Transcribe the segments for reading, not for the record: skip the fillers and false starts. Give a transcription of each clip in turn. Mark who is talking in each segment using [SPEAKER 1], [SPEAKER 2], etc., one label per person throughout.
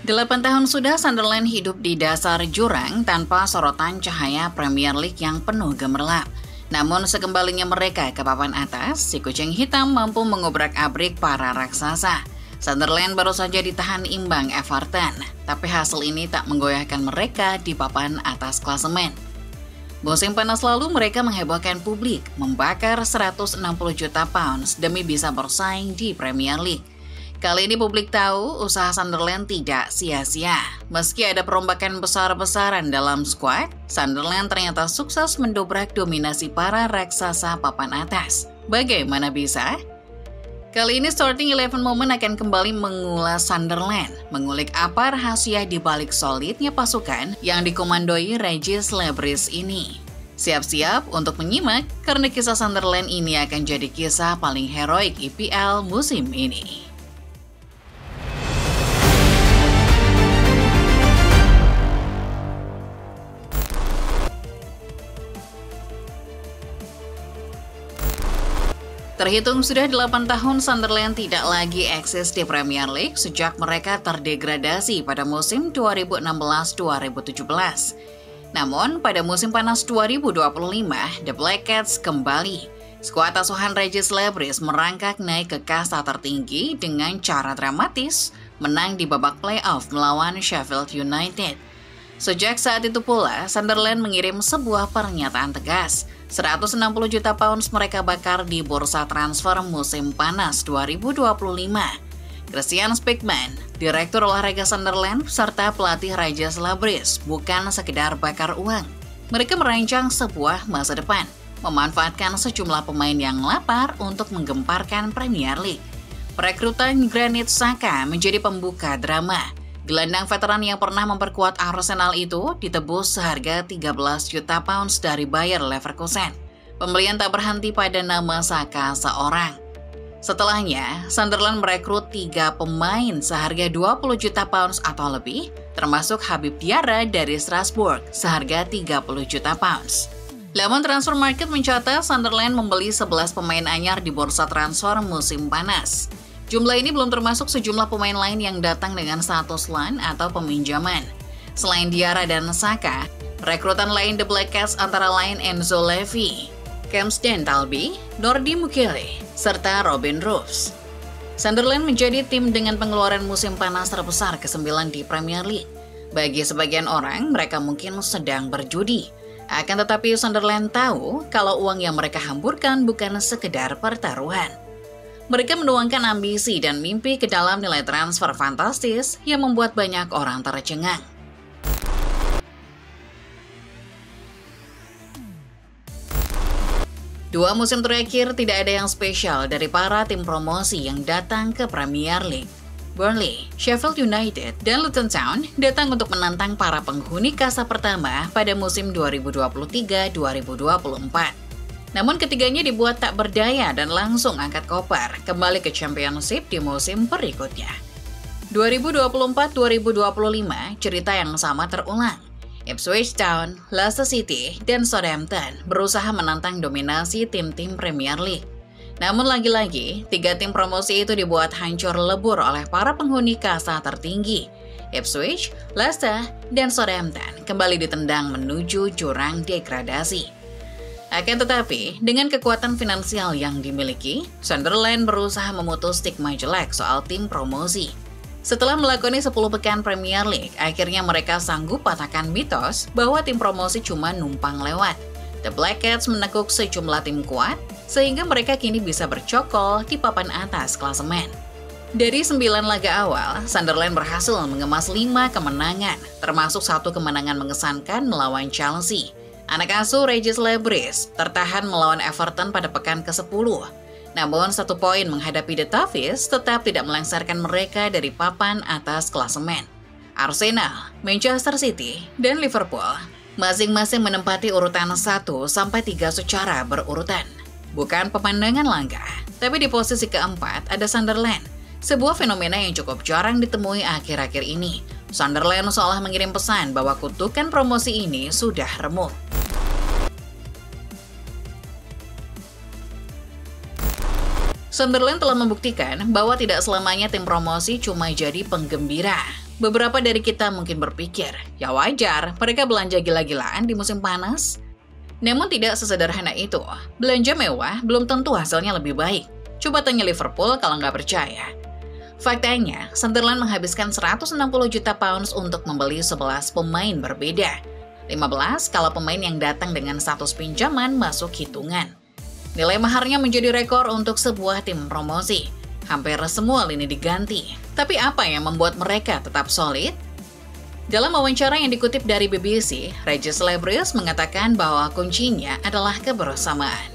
[SPEAKER 1] 8 tahun sudah Sunderland hidup di dasar jurang tanpa sorotan cahaya Premier League yang penuh gemerlap. Namun sekembalinya mereka ke papan atas, si kucing hitam mampu mengobrak-abrik para raksasa. Sunderland baru saja ditahan imbang Everton, tapi hasil ini tak menggoyahkan mereka di papan atas klasemen. Musim panas lalu mereka menghebohkan publik, membakar 160 juta pounds demi bisa bersaing di Premier League. Kali ini publik tahu usaha Sunderland tidak sia-sia. Meski ada perombakan besar-besaran dalam skuad, Sunderland ternyata sukses mendobrak dominasi para raksasa papan atas. Bagaimana bisa? Kali ini Starting 11 Moment akan kembali mengulas Sunderland, mengulik apa rahasia di balik solidnya pasukan yang dikomandoi Regis Lebris ini. Siap-siap untuk menyimak, karena kisah Sunderland ini akan jadi kisah paling heroik IPL musim ini. Terhitung sudah 8 tahun Sunderland tidak lagi eksis di Premier League sejak mereka terdegradasi pada musim 2016-2017. Namun, pada musim panas 2025, The Black Cats kembali. Skuad asuhan Regis Lebris merangkak naik ke kasta tertinggi dengan cara dramatis, menang di babak playoff melawan Sheffield United. Sejak saat itu pula, Sunderland mengirim sebuah pernyataan tegas. 160 juta pounds mereka bakar di bursa transfer musim panas 2025. Christian Speakman, Direktur Olahraga Sunderland, serta pelatih Regis Lebris bukan sekedar bakar uang. Mereka merancang sebuah masa depan, memanfaatkan sejumlah pemain yang lapar untuk menggemparkan Premier League. Perekrutan Granit Xhaka menjadi pembuka drama. Gelandang veteran yang pernah memperkuat Arsenal itu ditebus seharga 13 juta pounds dari Bayer Leverkusen. Pembelian tak berhenti pada nama Xhaka seorang. Setelahnya, Sunderland merekrut 3 pemain seharga 20 juta pounds atau lebih, termasuk Habib Diarra dari Strasbourg seharga 30 juta pounds. Laman Transfer Market mencatat Sunderland membeli 11 pemain anyar di bursa transfer musim panas. Jumlah ini belum termasuk sejumlah pemain lain yang datang dengan status loan atau peminjaman. Selain Diarra dan Xhaka, rekrutan lain The Black Cats antara lain Enzo Levy, Kemsden Talbi, Nordi Mukele, serta Robin Roos. Sunderland menjadi tim dengan pengeluaran musim panas terbesar ke-9 di Premier League. Bagi sebagian orang, mereka mungkin sedang berjudi. Akan tetapi Sunderland tahu kalau uang yang mereka hamburkan bukan sekedar pertaruhan. Mereka menuangkan ambisi dan mimpi ke dalam nilai transfer fantastis yang membuat banyak orang tercengang. Dua musim terakhir tidak ada yang spesial dari para tim promosi yang datang ke Premier League. Burnley, Sheffield United, dan Luton Town datang untuk menantang para penghuni kasta pertama pada musim 2023-2024. Namun ketiganya dibuat tak berdaya dan langsung angkat koper kembali ke Championship di musim berikutnya. 2024-2025 cerita yang sama terulang. Ipswich Town, Leicester City, dan Southampton berusaha menantang dominasi tim-tim Premier League. Namun lagi-lagi, 3 tim promosi itu dibuat hancur lebur oleh para penghuni kasta tertinggi. Ipswich, Leicester, dan Southampton kembali ditendang menuju jurang degradasi. Akan tetapi, dengan kekuatan finansial yang dimiliki, Sunderland berusaha memutus stigma jelek soal tim promosi. Setelah melakoni 10 pekan Premier League, akhirnya mereka sanggup patahkan mitos bahwa tim promosi cuma numpang lewat. The Black Cats menekuk sejumlah tim kuat, sehingga mereka kini bisa bercokol di papan atas klasemen. Dari 9 laga awal, Sunderland berhasil mengemas 5 kemenangan, termasuk 1 kemenangan mengesankan melawan Chelsea. Anak asuh Regis Lebris tertahan melawan Everton pada pekan ke-10. Namun 1 poin menghadapi The Toffees tetap tidak melengsarkan mereka dari papan atas klasemen. Arsenal, Manchester City, dan Liverpool masing-masing menempati urutan 1-3 secara berurutan. Bukan pemandangan langka, tapi di posisi keempat ada Sunderland, sebuah fenomena yang cukup jarang ditemui akhir-akhir ini. Sunderland seolah mengirim pesan bahwa kutukan promosi ini sudah remuk. Sunderland telah membuktikan bahwa tidak selamanya tim promosi cuma jadi penggembira. Beberapa dari kita mungkin berpikir, ya wajar mereka belanja gila-gilaan di musim panas. Namun tidak sesederhana itu. Belanja mewah belum tentu hasilnya lebih baik. Coba tanya Liverpool kalau nggak percaya. Faktanya, Sunderland menghabiskan 160 juta pounds untuk membeli 11 pemain berbeda. 15 kalau pemain yang datang dengan status pinjaman masuk hitungan. Nilai maharnya menjadi rekor untuk sebuah tim promosi. Hampir semua lini diganti. Tapi apa yang membuat mereka tetap solid? Dalam wawancara yang dikutip dari BBC, Regis Lebris mengatakan bahwa kuncinya adalah kebersamaan.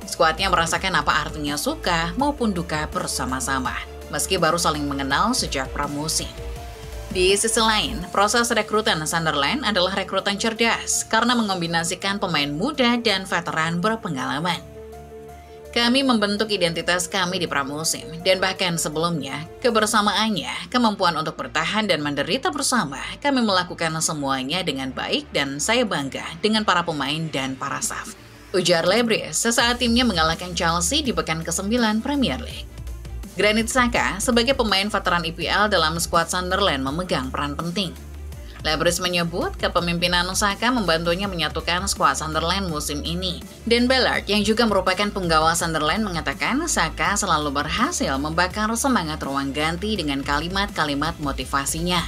[SPEAKER 1] Skuadnya merasakan apa artinya suka maupun duka bersama-sama, meski baru saling mengenal sejak pramusim. Di sisi lain, proses rekrutan Sunderland adalah rekrutan cerdas karena mengombinasikan pemain muda dan veteran berpengalaman. Kami membentuk identitas kami di pramusim, dan bahkan sebelumnya, kebersamaannya, kemampuan untuk bertahan dan menderita bersama, kami melakukan semuanya dengan baik dan saya bangga dengan para pemain dan para staf. Ujar Lebris sesaat timnya mengalahkan Chelsea di pekan ke-9 Premier League. Granit Xhaka sebagai pemain veteran IPL dalam skuad Sunderland memegang peran penting. Lebris menyebut kepemimpinan Xhaka membantunya menyatukan skuad Sunderland musim ini. Dan Ballard yang juga merupakan penggawa Sunderland mengatakan Xhaka selalu berhasil membakar semangat ruang ganti dengan kalimat-kalimat motivasinya.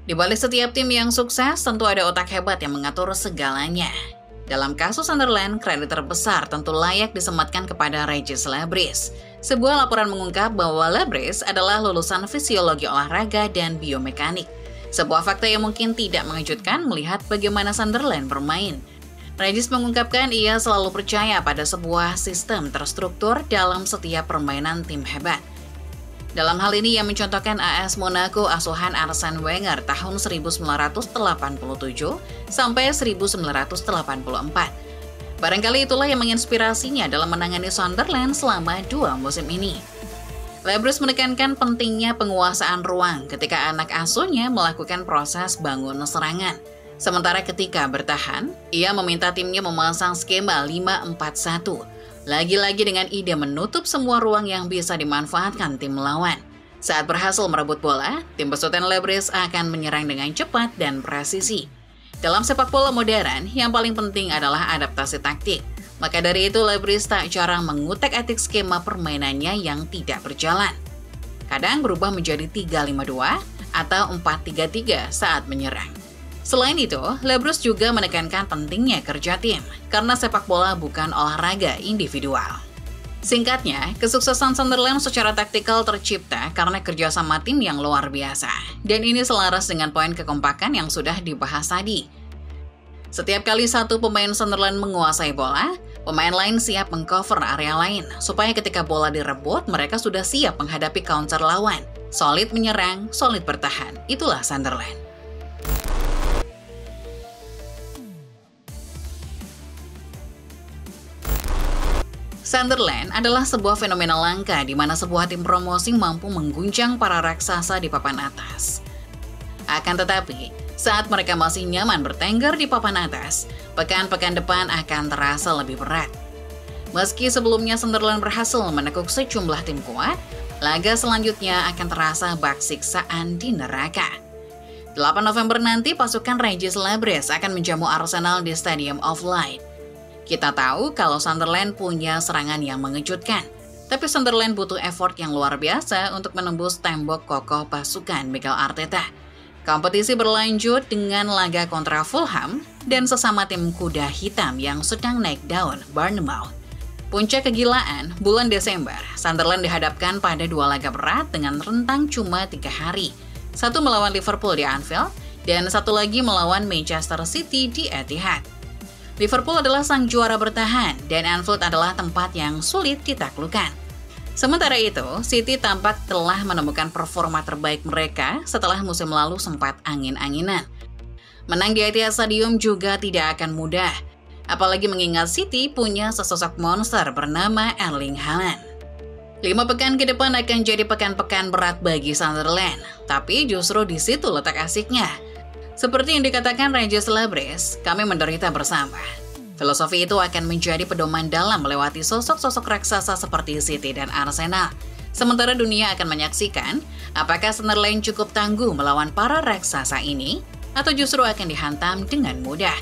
[SPEAKER 1] Di balik setiap tim yang sukses, tentu ada otak hebat yang mengatur segalanya. Dalam kasus Sunderland, kredit terbesar tentu layak disematkan kepada Regis Lebris. Sebuah laporan mengungkap bahwa Lebris adalah lulusan fisiologi olahraga dan biomekanik. Sebuah fakta yang mungkin tidak mengejutkan melihat bagaimana Sunderland bermain. Regis mengungkapkan ia selalu percaya pada sebuah sistem terstruktur dalam setiap permainan tim hebat. Dalam hal ini ia mencontohkan AS Monaco asuhan Arsene Wenger tahun 1987 sampai 1984. Barangkali itulah yang menginspirasinya dalam menangani Sunderland selama 2 musim ini. Lebris menekankan pentingnya penguasaan ruang ketika anak asuhnya melakukan proses bangun serangan. Sementara ketika bertahan, ia meminta timnya memasang skema 5-4-1. Lagi-lagi dengan ide menutup semua ruang yang bisa dimanfaatkan tim lawan. Saat berhasil merebut bola, tim besutan Lebris akan menyerang dengan cepat dan presisi. Dalam sepak bola modern, yang paling penting adalah adaptasi taktik. Maka dari itu Lebris tak jarang mengutak-atik skema permainannya yang tidak berjalan. Kadang berubah menjadi 3-5-2 atau 4-3-3 saat menyerang. Selain itu, Lebris juga menekankan pentingnya kerja tim, karena sepak bola bukan olahraga individual. Singkatnya, kesuksesan Sunderland secara taktikal tercipta karena kerjasama tim yang luar biasa. Dan ini selaras dengan poin kekompakan yang sudah dibahas tadi. Setiap kali satu pemain Sunderland menguasai bola, pemain lain siap mengcover area lain, supaya ketika bola direbut, mereka sudah siap menghadapi counter lawan. Solid menyerang, solid bertahan. Itulah Sunderland. Sunderland adalah sebuah fenomena langka di mana sebuah tim promosi mampu mengguncang para raksasa di papan atas. Akan tetapi, saat mereka masih nyaman bertengger di papan atas, pekan-pekan depan akan terasa lebih berat. Meski sebelumnya Sunderland berhasil menekuk sejumlah tim kuat, laga selanjutnya akan terasa bak siksaan di neraka. 8 November nanti pasukan Regis Lebris akan menjamu Arsenal di Stadium of Light. Kita tahu kalau Sunderland punya serangan yang mengejutkan, tapi Sunderland butuh effort yang luar biasa untuk menembus tembok kokoh pasukan Mikel Arteta. Kompetisi berlanjut dengan laga kontra Fulham dan sesama tim kuda hitam yang sedang naik daun, Bournemouth. Puncak kegilaan, bulan Desember, Sunderland dihadapkan pada 2 laga berat dengan rentang cuma 3 hari. Satu melawan Liverpool di Anfield, dan satu lagi melawan Manchester City di Etihad. Liverpool adalah sang juara bertahan, dan Anfield adalah tempat yang sulit ditaklukkan. Sementara itu, City tampak telah menemukan performa terbaik mereka setelah musim lalu sempat angin-anginan. Menang di Etihad Stadium juga tidak akan mudah, apalagi mengingat City punya sesosok monster bernama Erling Haaland. 5 pekan ke depan akan jadi pekan-pekan berat bagi Sunderland, tapi justru di situ letak asiknya. Seperti yang dikatakan Regis Lebris, kami menderita bersama. Filosofi itu akan menjadi pedoman dalam melewati sosok-sosok raksasa seperti City dan Arsenal. Sementara dunia akan menyaksikan apakah Sunderland cukup tangguh melawan para raksasa ini atau justru akan dihantam dengan mudah.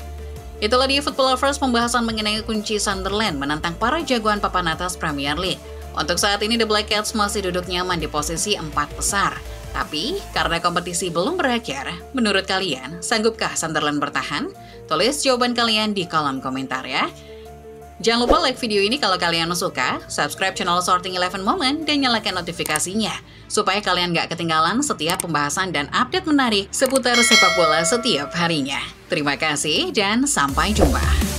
[SPEAKER 1] Itulah dia Football Lovers pembahasan mengenai kunci Sunderland menantang para jagoan papan atas Premier League. Untuk saat ini The Black Cats masih duduk nyaman di posisi 4 besar. Tapi, karena kompetisi belum berakhir, menurut kalian, sanggupkah Sunderland bertahan? Tulis jawaban kalian di kolom komentar ya. Jangan lupa like video ini kalau kalian suka, subscribe channel Sorting 11 Moment, dan nyalakan notifikasinya, supaya kalian gak ketinggalan setiap pembahasan dan update menarik seputar sepak bola setiap harinya. Terima kasih, dan sampai jumpa.